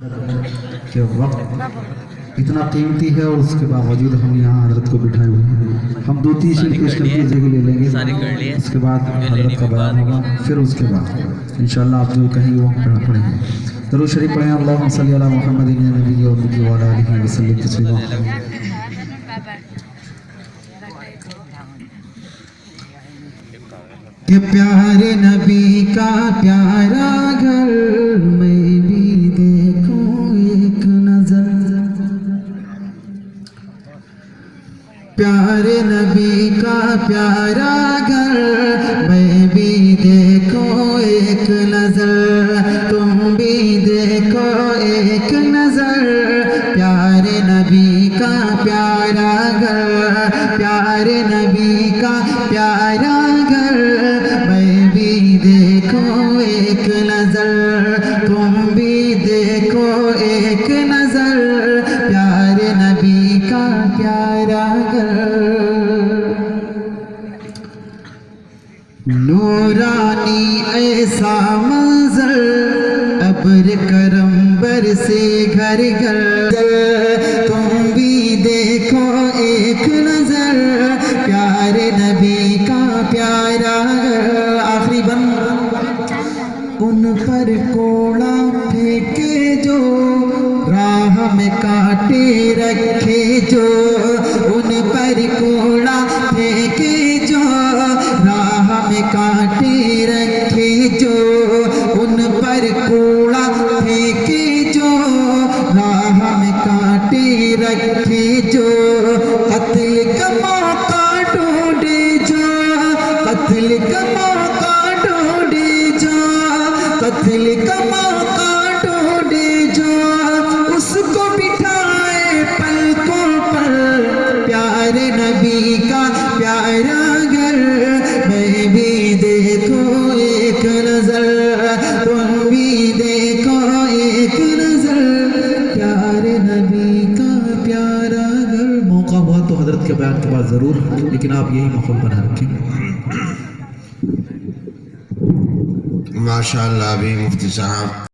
کہ وقت اتنا قیمتی ہے اور اس کے باوجود ہم یہاں حضرت کو بٹھائے ہوئے ہیں. ہم دو تین شیر پیش کر کے جگہ لے لیں گے, اس کے بعد حضرت کا بیان ہوگا, پھر اس کے بعد انشاءاللہ آپ جو کہیں گے وہ پڑھیں گے. درود شریف پڑھیں. اللہم صلی علی محمد نبی و نبی و علیہ وسلم تسلیما. کہ پیارے نبی کا پیارا گھر میں بھی دیکھوں ایک نظر, پیارے نبی کا پیارا گھر میں بھی دیکھوں ایک نظر, تم بھی دیکھو ایک نظر. پیارے نبی کا پیارا گھر, پیارے نبی کا پیارا گھر میں بھی دیکھو ایک نظر, تم بھی دیکھو ایک نظر. پیارے نبی کا پیارا گھر نورانی ایسا منظر, ابر کرم برسے گھر گھر. تم بھی دیکھو ایک نظر, پیارے نبی کا پیارا گھر. آخری بند. ان پر کوڑا پھینکے جو, راہ میں کانٹے رکھے جو, ان پر کوڑا پھینکے جو, راہ میں کانٹے رکھے جو, ان پر کوڑا پھینکے جو, راہ میں کانٹے رکھے جو. قتل کا موقع ڈھونڈے جو, قتل کا موقع ڈھونڈے جو, قتل کا موقع ڈھونڈے جو, اس کو بٹھائے پلکوں پر. پیارے نبی کا پیارا گھر میں بھی دیکھو ایک نظر, تم بھی دیکھو ایک نظر. پیارے نبی کا پیارا گھر. موقع ہوا تو حضرت کے بیان کے بعد ضرور, لیکن آپ یہی ماحول بنا رکھیں. ماشاءاللہ بھی مفتی صاحب